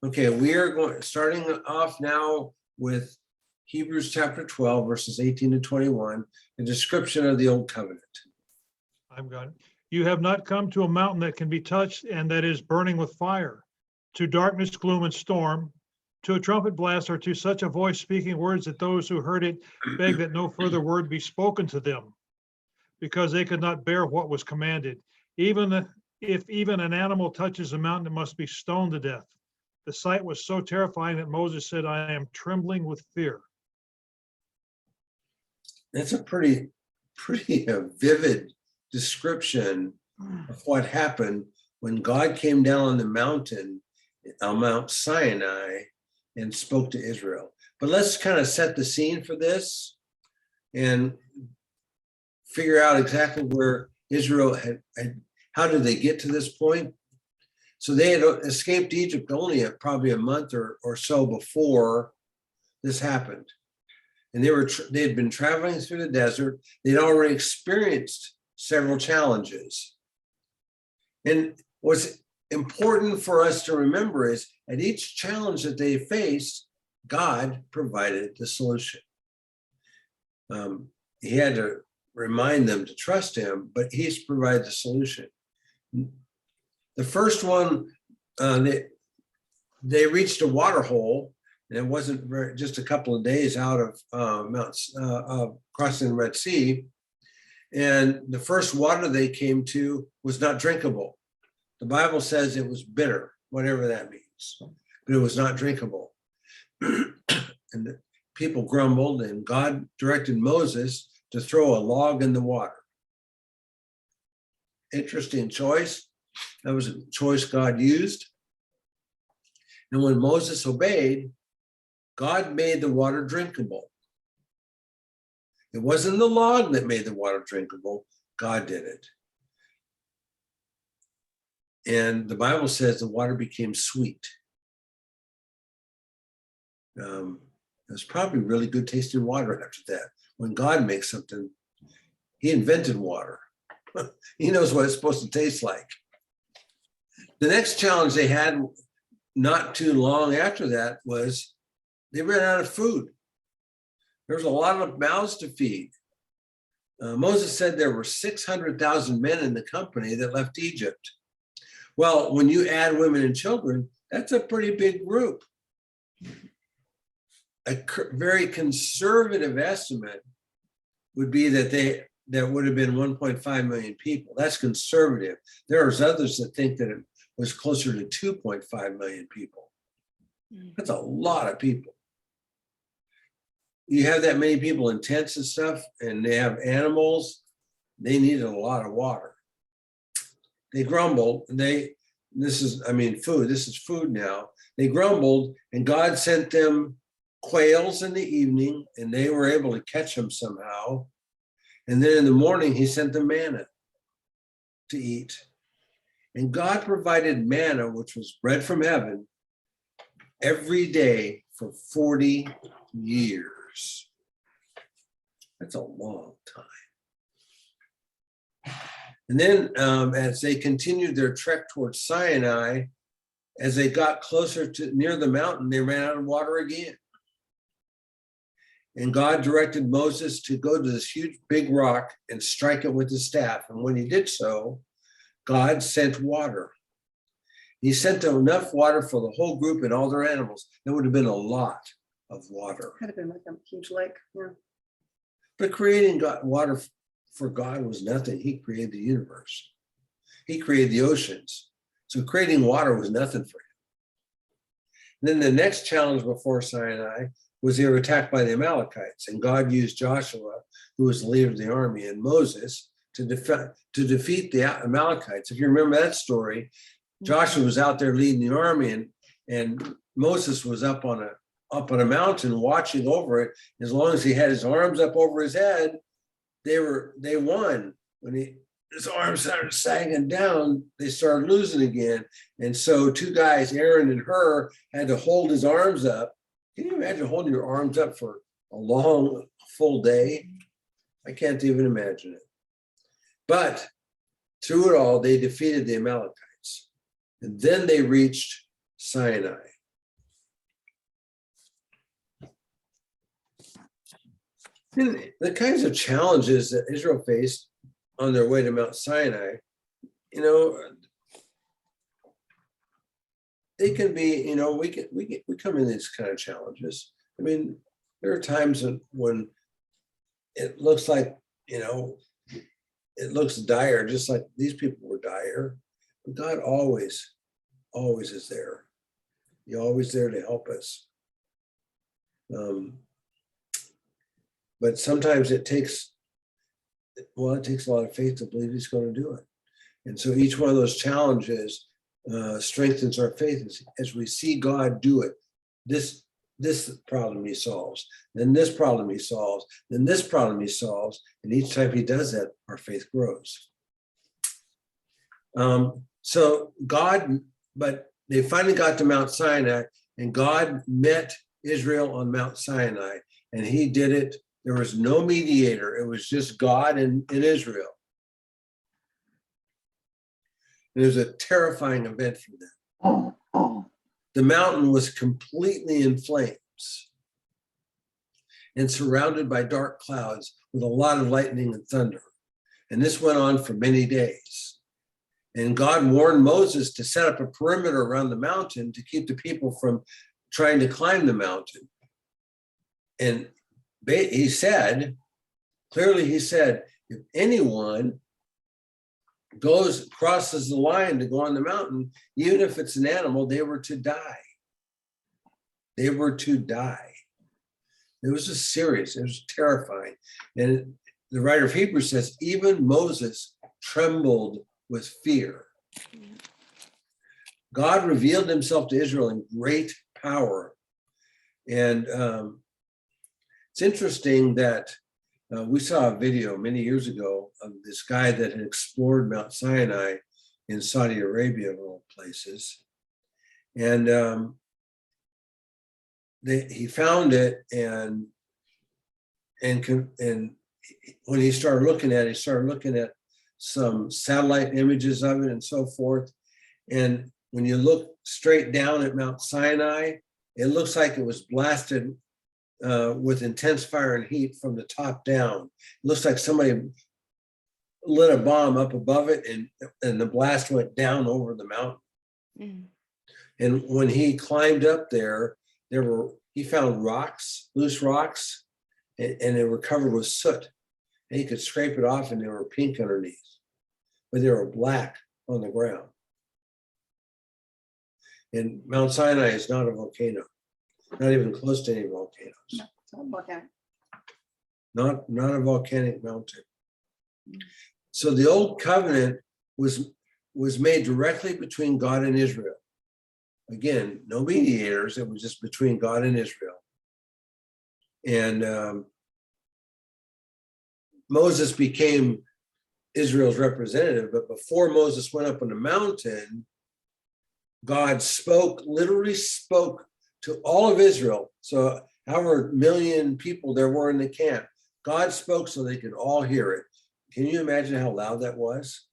Okay, we are starting off now with Hebrews chapter 12, verses 18 to 21, a description of the old covenant. I'm gone. You have not come to a mountain that can be touched and that is burning with fire, to darkness, gloom, and storm, to a trumpet blast, or to such a voice speaking words that those who heard it begged that no further word be spoken to them, because they could not bear what was commanded. If even an animal touches a mountain, it must be stoned to death. The sight was so terrifying that Moses said, I am trembling with fear. That's a pretty vivid description of what happened when God came down on the mountain, on Mount Sinai, and spoke to Israel. But let's kind of set the scene for this and figure out exactly where Israel had how did they get to this point? So they had escaped Egypt only probably a month or so before this happened. And they had been traveling through the desert. They'd already experienced several challenges. And what's important for us to remember is at each challenge that they faced, God provided the solution. He had to remind them to trust him, but he's provided the solution. The first one, they reached a water hole, and it wasn't just a couple of days out of crossing the Red Sea. And the first water they came to was not drinkable. The Bible says it was bitter, whatever that means, but it was not drinkable. And the people grumbled, and God directed Moses to throw a log in the water. Interesting choice. That was a choice God used. And when Moses obeyed, God made the water drinkable. It wasn't the log that made the water drinkable, God did it. And the Bible says the water became sweet. It was probably really good tasting water after that. When God makes something, he invented water. He knows what it's supposed to taste like. The next challenge they had not too long after that was they ran out of food. There was a lot of mouths to feed. Moses said there were 600,000 men in the company that left Egypt. Well, when you add women and children, that's a pretty big group. A very conservative estimate would be that there would have been 1.5 million people. That's conservative. There's others that think that it was closer to 2.5 million people. That's a lot of people. You have that many people in tents and stuff, and they have animals, they needed a lot of water. They grumbled, and this is food now. They grumbled, and God sent them quails in the evening, and they were able to catch them somehow. And then in the morning, he sent them manna to eat. And God provided manna, which was bread from heaven, every day for 40 years. That's a long time. And then as they continued their trek towards Sinai, as they got closer to near the mountain, they ran out of water again. And God directed Moses to go to this huge big rock and strike it with his staff. And when he did so, God sent water. He sent enough water for the whole group and all their animals. There would have been a lot of water. Could have been like a huge lake. Yeah. But creating water for God was nothing. He created the universe. He created the oceans. So creating water was nothing for him. And then the next challenge before Sinai was they were attacked by the Amalekites. And God used Joshua, who was the leader of the army, and Moses to defeat the Amalekites. If you remember that story, Joshua was out there leading the army, and Moses was up on a mountain watching over it. As long as he had his arms up over his head, they won. When his arms started sagging down, they started losing again. And so two guys, Aaron and Hur, had to hold his arms up. Can you imagine holding your arms up for a long, full day? I can't even imagine it. But through it all, they defeated the Amalekites. And then they reached Sinai. And the kinds of challenges that Israel faced on their way to Mount Sinai, you know, they can be, you know, we come in these kind of challenges. I mean, there are times when it looks like, you know, it looks dire, just like these people were dire. But God always is there. He's always there to help us. But sometimes it takes a lot of faith to believe He's going to do it. And so each one of those challenges strengthens our faith as we see God do it. This problem He solves, then this problem He solves, then this problem He solves. And each time He does that, our faith grows. So God, but they finally got to Mount Sinai, and God met Israel on Mount Sinai, and He did it. There was no mediator. It was just God and Israel. It was a terrifying event for them. The mountain was completely in flames and surrounded by dark clouds with a lot of lightning and thunder. And this went on for many days. And God warned Moses to set up a perimeter around the mountain to keep the people from trying to climb the mountain. And he said, if anyone crosses the line to go on the mountain, even if it's an animal, they were to die. They were to die. It was just serious. It was terrifying. And the writer of Hebrews says, even Moses trembled with fear. God revealed Himself to Israel in great power. And it's interesting that we saw a video many years ago of this guy that had explored Mount Sinai in Saudi Arabia, of all places. And he found it, and when he started looking at it, he started looking at some satellite images of it and so forth. And when you look straight down at Mount Sinai, it looks like it was blasted with intense fire and heat from the top down. It looks like somebody lit a bomb up above it, and the blast went down over the mountain. Mm. And when he climbed up there, he found rocks, loose rocks, and they were covered with soot. And he could scrape it off, and they were pink underneath, but they were black on the ground. And Mount Sinai is not a volcano, not even close to any volcanoes. No, it's not volcanic. Not a volcanic mountain. So the old covenant was made directly between God and Israel. Again, no mediators. It was just between God and Israel. And Moses became Israel's representative, but before Moses went up on the mountain, God literally spoke to all of Israel. So however million people there were in the camp, God spoke so they could all hear it. Can you imagine how loud that was?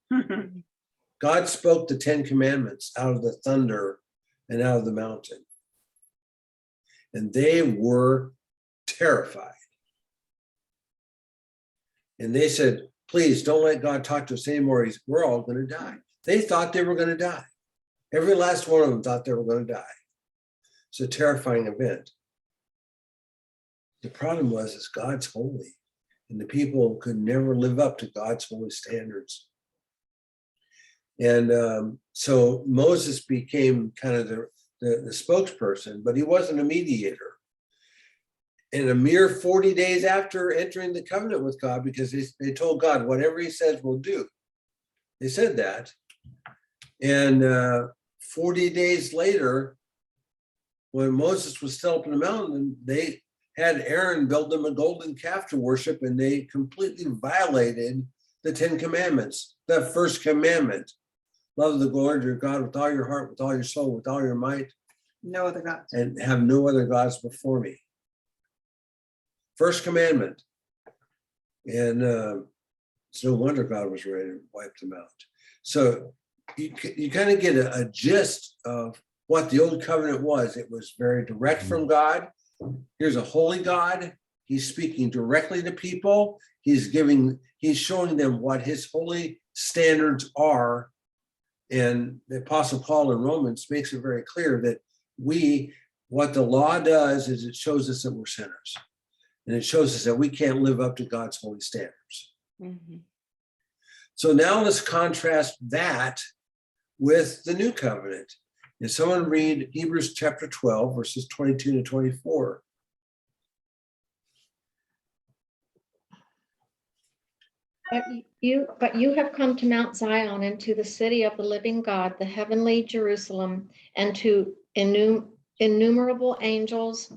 God spoke the 10 commandments out of the thunder and out of the mountain. And they were terrified. And they said, please don't let God talk to us anymore. We're all going to die. They thought they were going to die. Every last one of them thought they were going to die. It's a terrifying event. The problem was God's holy, and the people could never live up to God's holy standards. And so Moses became kind of the spokesperson, but he wasn't a mediator. And a mere 40 days after entering the covenant with God, because they told God, whatever He says, we'll do. They said that. And 40 days later, when Moses was still up in the mountain, they had Aaron build them a golden calf to worship, and they completely violated the 10 commandments. The first commandment, love the Lord your God with all your heart, with all your soul, with all your might. No other gods. And have no other gods before me. First commandment. And it's no wonder God was ready to wipe them out. So you kind of get a gist of what the old covenant was. It was very direct from God. Here's a holy God, He's speaking directly to people. He's showing them what his holy standards are. And the Apostle Paul in Romans makes it very clear that what the law does is it shows us that we're sinners. And it shows us that we can't live up to God's holy standards. Mhm. So now let's contrast that with the new covenant. And someone read Hebrews chapter 12, verses 22 to 24. But you have come to Mount Zion and to the city of the living God, the heavenly Jerusalem, and to innumerable angels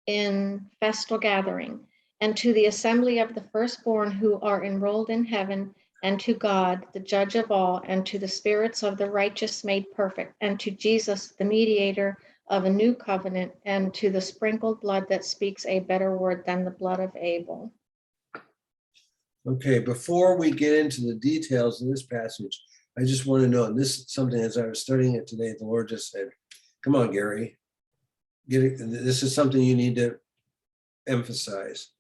in festal gathering, and to the assembly of the firstborn who are enrolled in heaven, and to God, the judge of all, and to the spirits of the righteous made perfect, and to Jesus, the mediator of a new covenant, and to the sprinkled blood that speaks a better word than the blood of Abel. Okay, before we get into the details of this passage, I just want to know, and this is something as I was studying it today, the Lord just said, come on, Gary, this is something you need to emphasize.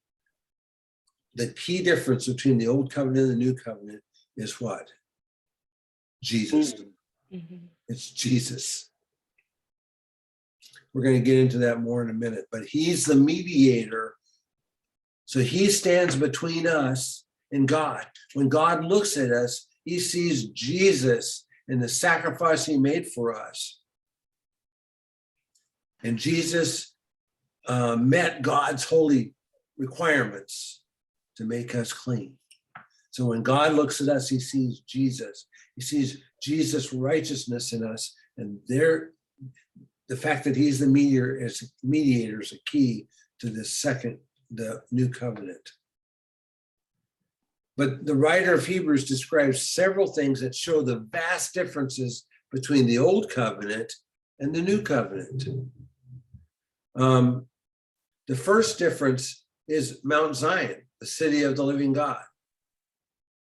The key difference between the old covenant and the new covenant is what? Jesus. Mhm. It's Jesus. We're going to get into that more in a minute, but he's the mediator. So he stands between us and God. When God looks at us, he sees Jesus and the sacrifice he made for us. And Jesus met God's holy requirements to make us clean. So when God looks at us, he sees Jesus. He sees Jesus' righteousness in us. And the fact that he's the mediator is a key to the new covenant. But the writer of Hebrews describes several things that show the vast differences between the old covenant and the new covenant. The first difference is Mount Zion, the city of the living God,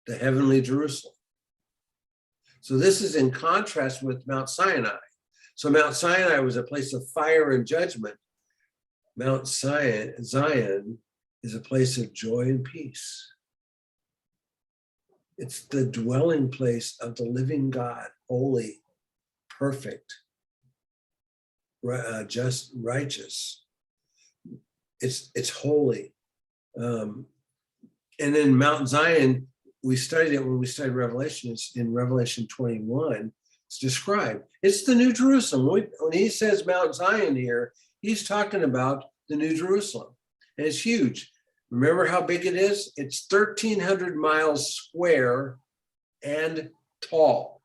the heavenly Jerusalem. So this is in contrast with Mount Sinai. So Mount Sinai was a place of fire and judgment. Mount Zion is a place of joy and peace. It's the dwelling place of the living God, holy, perfect, just, righteous. It's holy. And then Mount Zion, we studied it when we studied Revelation. It's in Revelation 21. It's described. It's the New Jerusalem. When he says Mount Zion here, he's talking about the New Jerusalem. And it's huge. Remember how big it is? It's 1,300 miles square and tall.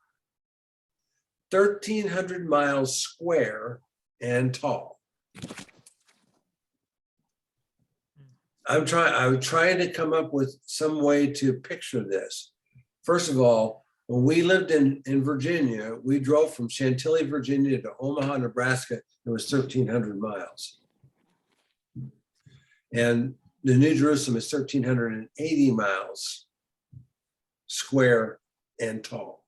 1,300 miles square and tall. I'm trying to come up with some way to picture this. First of all, when we lived in Virginia, we drove from Chantilly, Virginia to Omaha, Nebraska. It was 1,300 miles. And the New Jerusalem is 1,380 miles square and tall.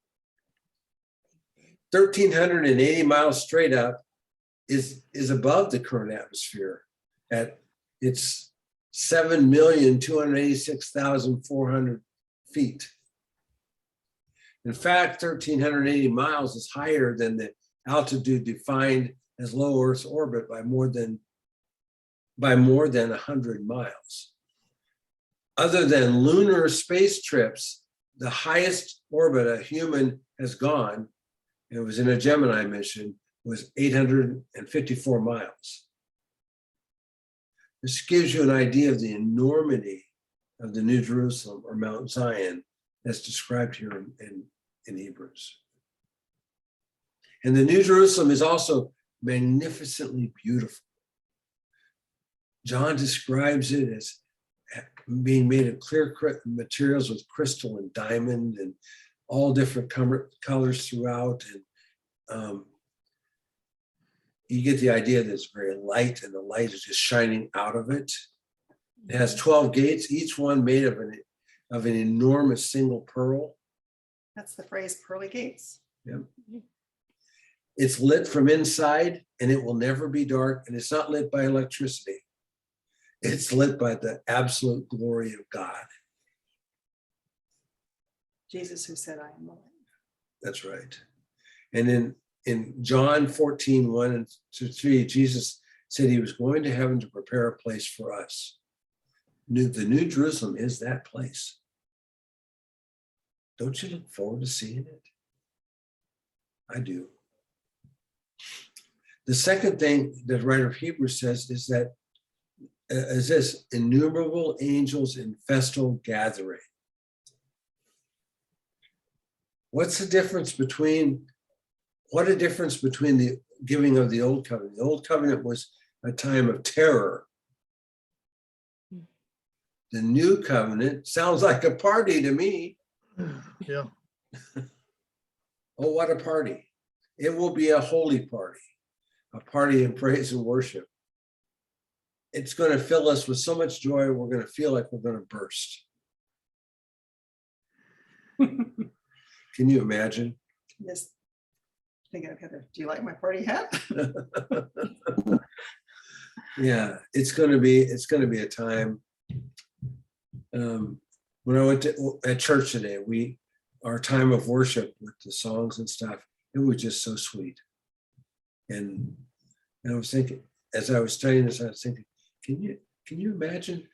1,380 miles straight up is above the current atmosphere. It's 7,286,400 feet. In fact, 1,380 miles is higher than the altitude defined as low Earth's orbit by more than 100 miles. Other than lunar space trips, the highest orbit a human has gone, it was in a Gemini mission, was 854 miles. This gives you an idea of the enormity of the New Jerusalem or Mount Zion as described here in Hebrews. And the New Jerusalem is also magnificently beautiful. John describes it as being made of clear materials with crystal and diamond and all different colors throughout. And you get the idea that it's very light and the light is just shining out of it. It has 12 gates, each one made of an enormous single pearl. That's the phrase pearly gates. Yeah. It's lit from inside and it will never be dark, and it's not lit by electricity. It's lit by the absolute glory of God. Jesus who said, I am the light. That's right. And in John 14, 1-3, Jesus said he was going to heaven to prepare a place for us. The New Jerusalem is that place. Don't you look forward to seeing it? I do. The second thing that the writer of Hebrews says is that is this innumerable angels in festal gathering. What a difference between the giving of the old covenant. The old covenant was a time of terror. The new covenant sounds like a party to me. Yeah. Oh, what a party. It will be a holy party, a party in praise and worship. It's going to fill us with so much joy, we're going to feel like we're going to burst. Can you imagine? Just thinking of Heather, do you like my party hat? Yeah, it's going to be a time. When I went at church today, our time of worship with the songs and stuff, it was just so sweet. And I was thinking, as I was studying this, I was thinking, can you imagine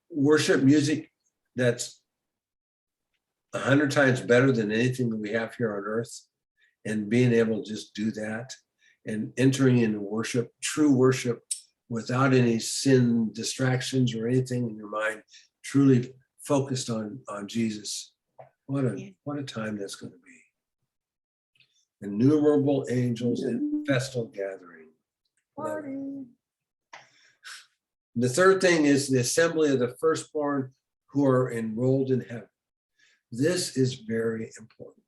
worship music that's 100 times better than anything that we have here on earth, and being able to just do that and entering into worship, true worship, without any sin distractions or anything in your mind, truly focused on Jesus. What a time that's going to be. Innumerable angels in festal gathering. Party. The third thing is the assembly of the firstborn who are enrolled in heaven. This is very important.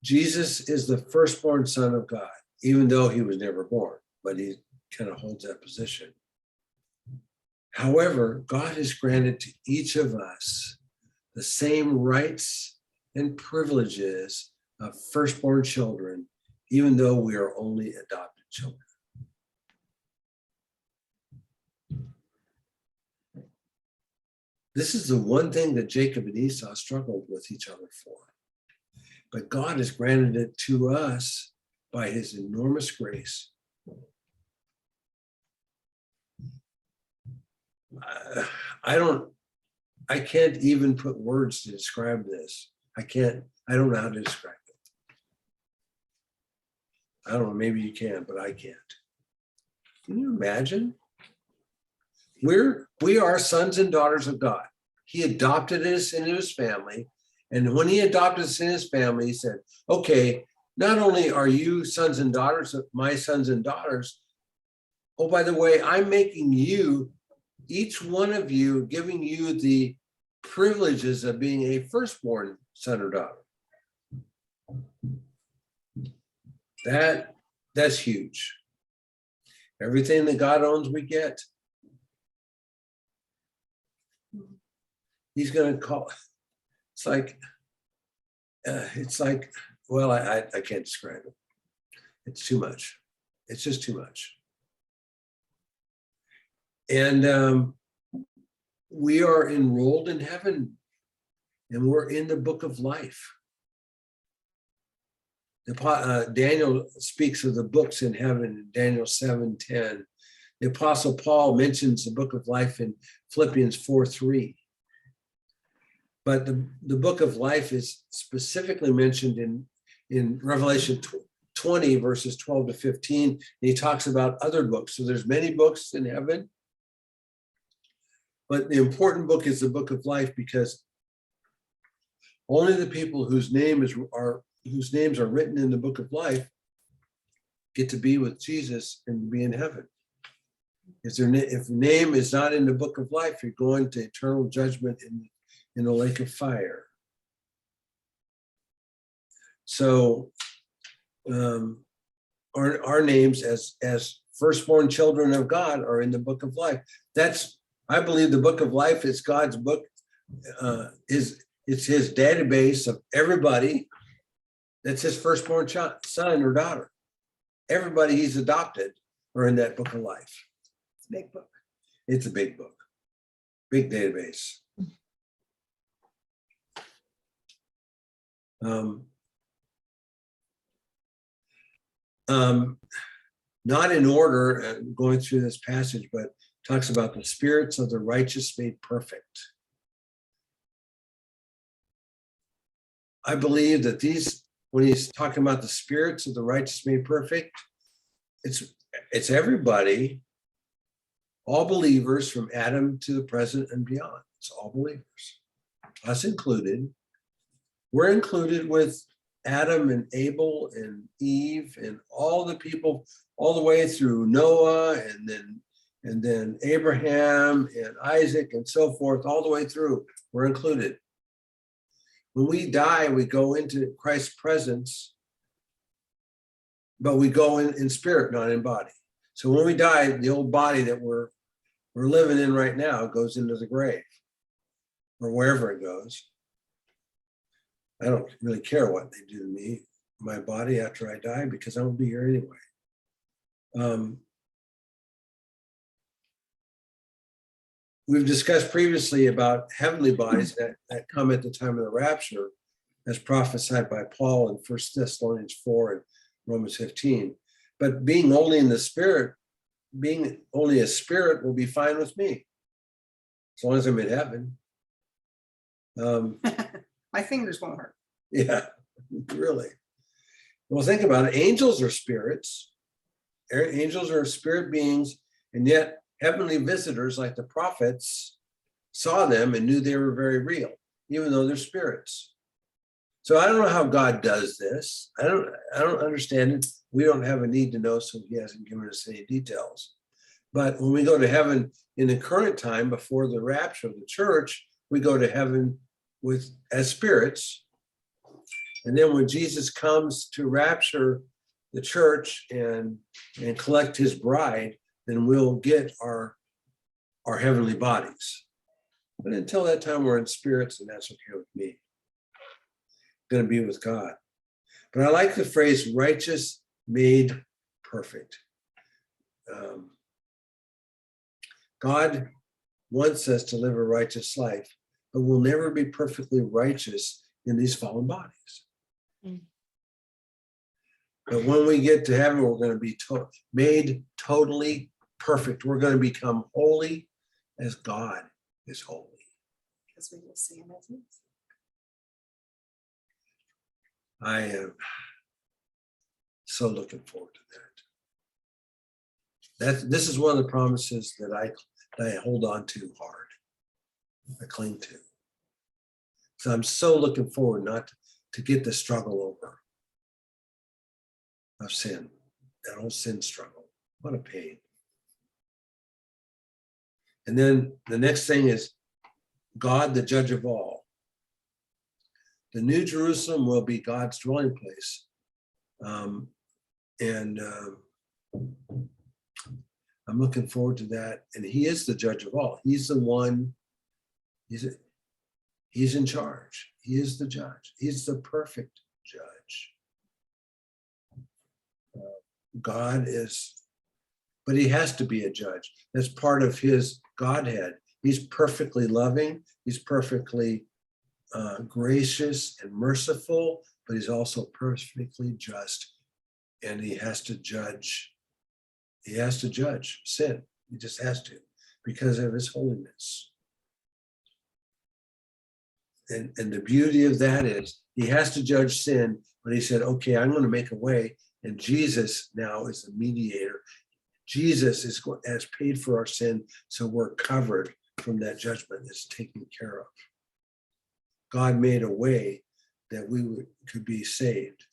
Jesus is the firstborn son of God, even though he was never born, but he kind of holds that position. However, God has granted to each of us the same rights and privileges of firstborn children, even though we are only adopted children. This is the one thing that Jacob and Esau struggled with each other for. But God has granted it to us by his enormous grace. I can't even put words to describe this. I don't know how to describe it. I don't know, maybe you can, but I can't. Can you imagine? We are sons and daughters of God. He adopted us into his family. And when he adopted us in his family, he said, okay, not only are you sons and daughters of my sons and daughters, oh, by the way, I'm making you, each one of you, giving you the privileges of being a firstborn son or daughter. That's huge. Everything that God owns, we get. He's going to call. It's like, well, I can't describe it. It's too much. It's just too much. And we are enrolled in heaven, and we're in the book of life. Daniel speaks of the books in heaven in Daniel 7:10. The Apostle Paul mentions the book of life in Philippians 4:3. But the book of life is specifically mentioned in Revelation 20, verses 12 to 15. And he talks about other books. So there's many books in heaven. But the important book is the book of life, because only the people whose names are written in the book of life get to be with Jesus and be in heaven. If your name is not in the book of life, you're going to eternal judgment in the lake of fire. So our names as firstborn children of God are in the book of life. I believe the book of life is God's book. It's his database of everybody that's his firstborn son or daughter. everybody he's adopted are in that book of life. It's a big book. It's a big book, big database. Not in order, going through this passage, but talks about the spirits of the righteous made perfect. I believe that when he's talking about the spirits of the righteous made perfect, it's everybody, all believers from Adam to the present and beyond. It's all believers, us included. We're included with Adam and Abel and Eve and all the people all the way through Noah and then Abraham and Isaac and so forth, all the way through. We're included. When we die, we go into Christ's presence, but we go in spirit, not in body. So when we die, the old body that we're living in right now goes into the grave or wherever it goes. I don't really care what they do to me, my body after I die, because I won't be here anyway. We've discussed previously about heavenly bodies that come at the time of the rapture, as prophesied by Paul in 1 Thessalonians 4 and Romans 15. But being only in the spirit, being only a spirit will be fine with me, as long as I'm in heaven. My fingers won't hurt. Yeah, really. Well, think about it. Angels are spirits. Angels are spirit beings, and yet heavenly visitors like the prophets saw them and knew they were very real, even though they're spirits. So I don't know how God does this. I don't understand it. We don't have a need to know, so he hasn't given us any details. But when we go to heaven in the current time before the rapture of the church, we go to heaven as spirits. And then when Jesus comes to rapture the church and collect his bride, then we'll get our heavenly bodies. But until that time, we're in spirits, and that's okay with me. Going to be with God. But I like the phrase righteous made perfect. God wants us to live a righteous life, but we'll never be perfectly righteous in these fallen bodies. But when we get to heaven, we're going to be made totally perfect. We're going to become holy as God is holy. Because we will see him as he is. I am so looking forward to that. This is one of the promises that I hold on to hard. I cling to. So I'm so looking forward not to get the struggle over of sin, that whole sin struggle. What a pain. And then the next thing is God, the judge of all. The New Jerusalem will be God's dwelling place. I'm looking forward to that. And he is the judge of all. He's the one, he's in charge. He is the judge. He's the perfect judge. God is, but he has to be a judge. That's part of his Godhead. He's perfectly loving. He's perfectly gracious and merciful, but he's also perfectly just. And he has to judge. He has to judge sin. He just has to, because of his holiness. And the beauty of that is he has to judge sin, but he said, okay, I'm going to make a way. And Jesus now is the mediator. Jesus has paid for our sin, so we're covered from that judgment that's taken care of. God made a way that we could be saved.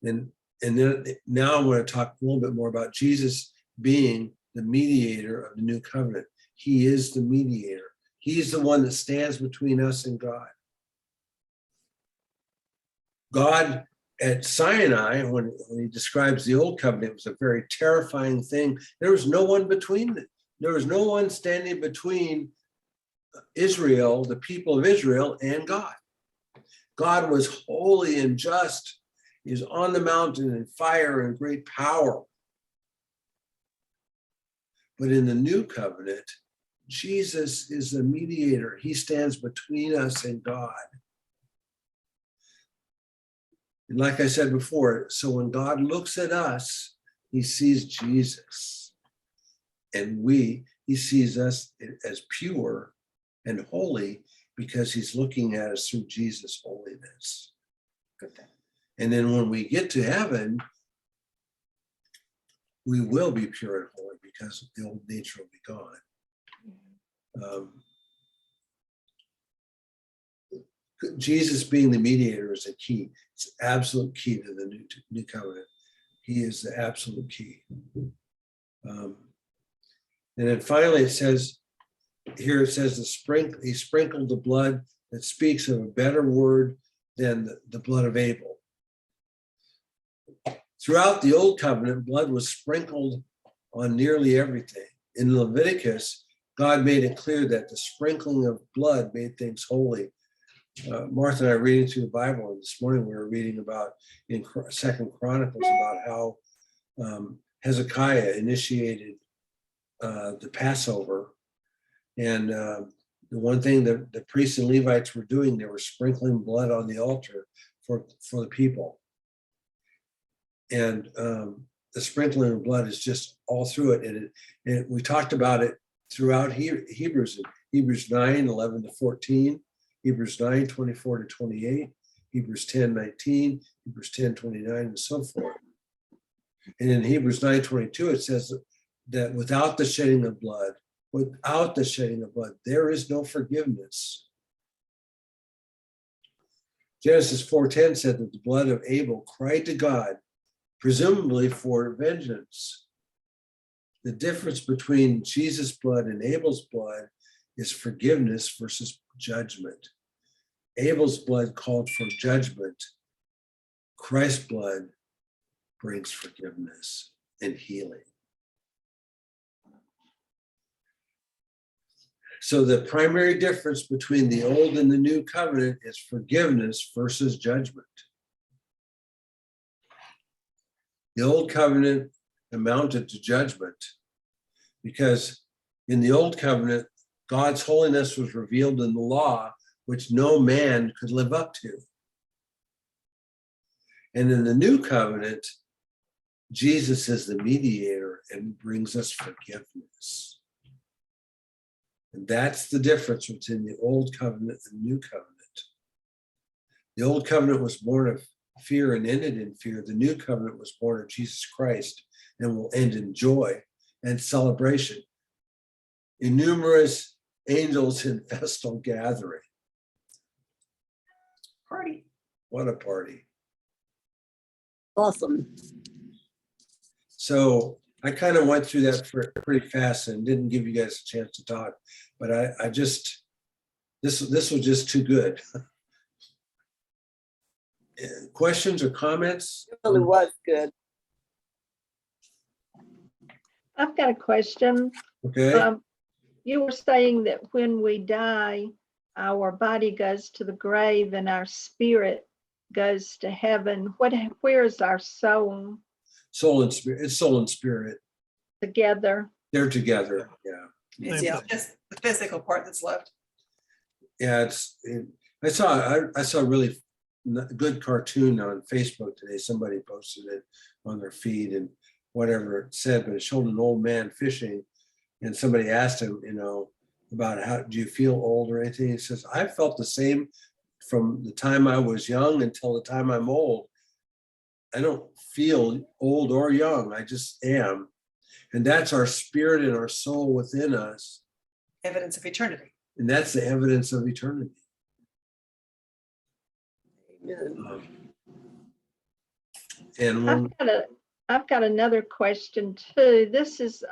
And then now I want to talk a little bit more about Jesus being the mediator of the new covenant. He is the mediator. He's the one that stands between us and God. God at Sinai, when he describes the old covenant, it was a very terrifying thing. There was no one between them. There was no one standing between Israel, the people of Israel, and God. God was holy and just, He was on the mountain in fire and great power. But in the new covenant, Jesus is the mediator. He stands between us and God. And like I said before, so when God looks at us, he sees Jesus. And he sees us as pure and holy because he's looking at us through Jesus' holiness. Good thing. And then when we get to heaven, we will be pure and holy because the old nature will be gone. Jesus being the mediator is a key. It's absolute key to the new covenant. He is the absolute key. And then finally it says, here it says, he sprinkled the blood that speaks of a better word than the blood of Abel. Throughout the old covenant, blood was sprinkled on nearly everything. In Leviticus, God made it clear that the sprinkling of blood made things holy. Martha and I are reading through the Bible, and this morning we were reading about in Second Chronicles about how Hezekiah initiated the Passover. And the one thing that the priests and Levites were doing, they were sprinkling blood on the altar for the people. And the sprinkling of blood is just all through it. And we talked about it throughout Hebrews, Hebrews 9, 11 to 14, Hebrews 9, 24 to 28, Hebrews 10, 19, Hebrews 10, 29, and so forth. And in Hebrews 9, 22, it says that without the shedding of blood, there is no forgiveness. Genesis 4:10 said that the blood of Abel cried to God, presumably for vengeance. The difference between Jesus' blood and Abel's blood is forgiveness versus judgment. Abel's blood called for judgment. Christ's blood brings forgiveness and healing. So the primary difference between the old and the new covenant is forgiveness versus judgment. The old covenant amounted to judgment because in the old covenant, God's holiness was revealed in the law, which no man could live up to. And in the new covenant, Jesus is the mediator and brings us forgiveness. And that's the difference between the old covenant and the new covenant. The old covenant was born of fear and ended in fear. The new covenant was born of Jesus Christ and will end in joy and celebration. Innumerous angels in festal gathering. Party. What a party. Awesome. So I kind of went through that pretty fast and didn't give you guys a chance to talk, but I just, this was just too good. Questions or comments? It really was good. I've got a question. Okay, You were saying that when we die, our body goes to the grave and our spirit goes to heaven. Where is our soul soul and spirit, it's soul and spirit. together? They're together, yeah. It's just the physical part that's left. Yeah, I saw a really good cartoon on Facebook today. Somebody posted it on their feed and whatever it said, but it showed an old man fishing, and somebody asked him, about how do you feel old or anything? He says, I felt the same from the time I was young until the time I'm old. I don't feel old or young. I just am. And that's our spirit and our soul within us. Evidence of eternity. And that's the evidence of eternity. Amen. And when, I've got another question too. This is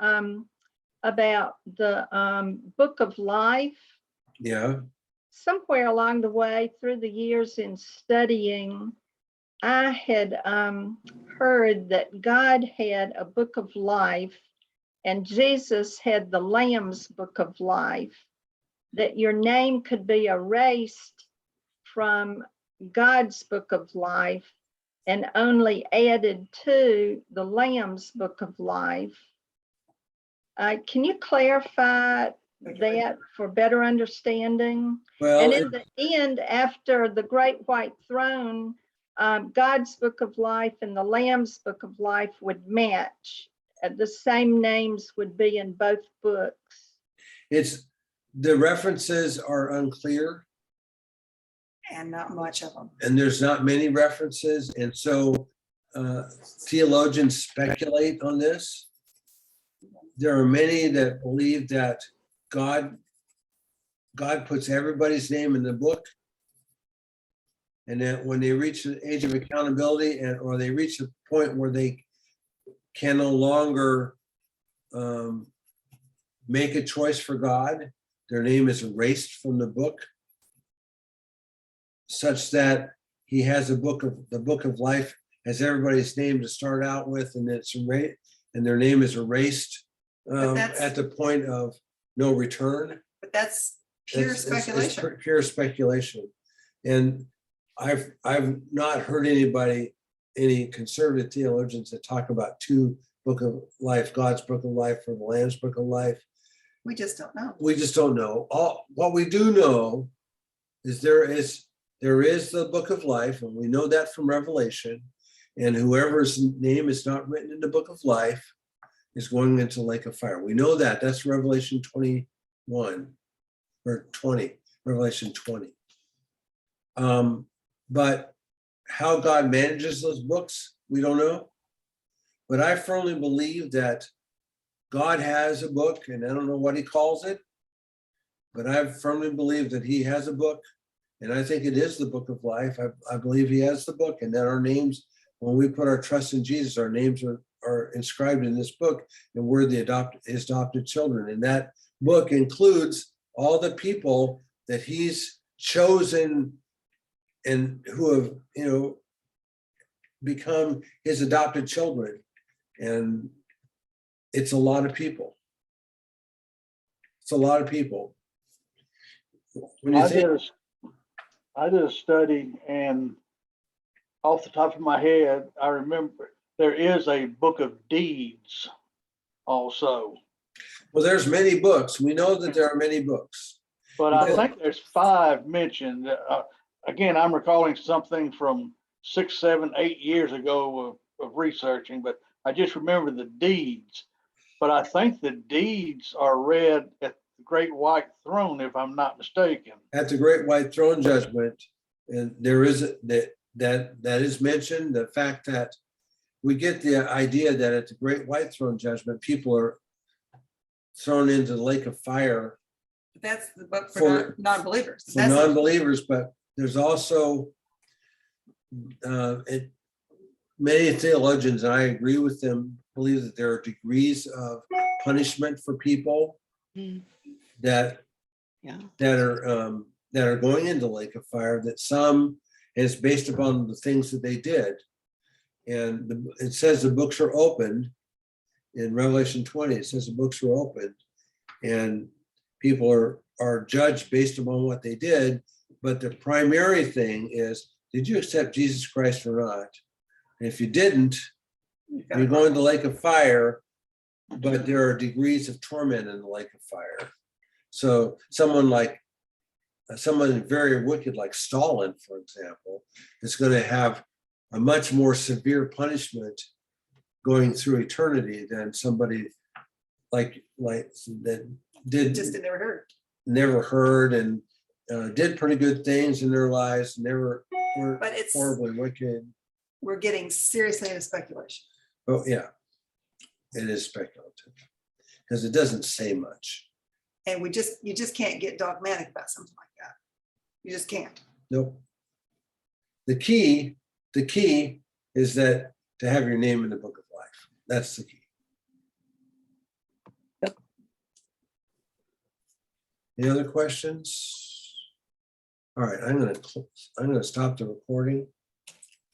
about the book of life. yeah, Somewhere along the way through the years in studying, I had heard that God had a book of life and Jesus had the Lamb's book of life, that your name could be erased from God's book of life and only added to the Lamb's Book of Life. Can you clarify that for better understanding? Well, And in the end, after the Great White Throne, God's Book of Life and the Lamb's Book of Life would match. The same names would be in both books. it's, the references are unclear, And not much of them. and there's not many references, and so theologians speculate on this. There are many that believe that God puts everybody's name in the book, and that when they reach the age of accountability or they reach a point where they can no longer make a choice for God, their name is erased from the book, such that he has the book of life has everybody's name to start out with, and it's erased, and their name is erased that's- at the point of no return. But that's pure It's speculation. pure speculation. And I've not heard any conservative theologians that talk about two book of life, God's book of life or the Lamb's book of life. We just don't know. We just don't know. What we do know is there is the book of life, and we know that from Revelation. And whoever's name is not written in the book of life is going into the lake of fire. We know that. That's Revelation 21 or 20, Revelation 20. But how God manages those books, we don't know. But I firmly believe that God has a book, and I don't know what he calls it, but I firmly believe that he has a book, and I think it is the book of life. I believe he has the book, and that our names, when we put our trust in Jesus, our names are inscribed in this book, and we're his adopted children. And that book includes all the people that he's chosen and who have, become his adopted children. And it's a lot of people. It's a lot of people. When you I think, did a study, and off the top of my head, I remember there is a book of deeds also. well, there's many books. We know that there are many books. But I Yeah. think there's 5 mentioned. Again, I'm recalling something from 6, 7, 8 years ago of researching, but I just remember the deeds. But I think the deeds are read at the Great White Throne, if I'm not mistaken. At the Great White Throne Judgment, and there is that is mentioned, the fact that we get the idea that at the Great White Throne Judgment, people are thrown into the lake of fire But that's the book For- for non-believers. for That's not- non-believers, but there's also many theologians, and I agree with them, believe that there are degrees of punishment for people that Yeah. that are going into the lake of fire, that some is based upon the things that they did. And it says the books are opened in Revelation 20. It says the books were opened, and people are judged based upon what they did. But the primary thing is, did you accept Jesus Christ or not? And if you didn't, you've got you're a going to the lake of fire, but there are degrees of torment in the lake of fire. So someone very wicked like Stalin, for example, is going to have a much more severe punishment going through eternity than somebody like that just never heard and did pretty good things in their lives, never were But it's, horribly wicked. we're getting seriously into speculation. Oh, yeah, it is speculative because it doesn't say much. And you just can't get dogmatic about something like that. You just can't. Nope. The key is that to have your name in the book of life. That's the key. Yep. Any other questions? All right, I'm gonna stop the recording.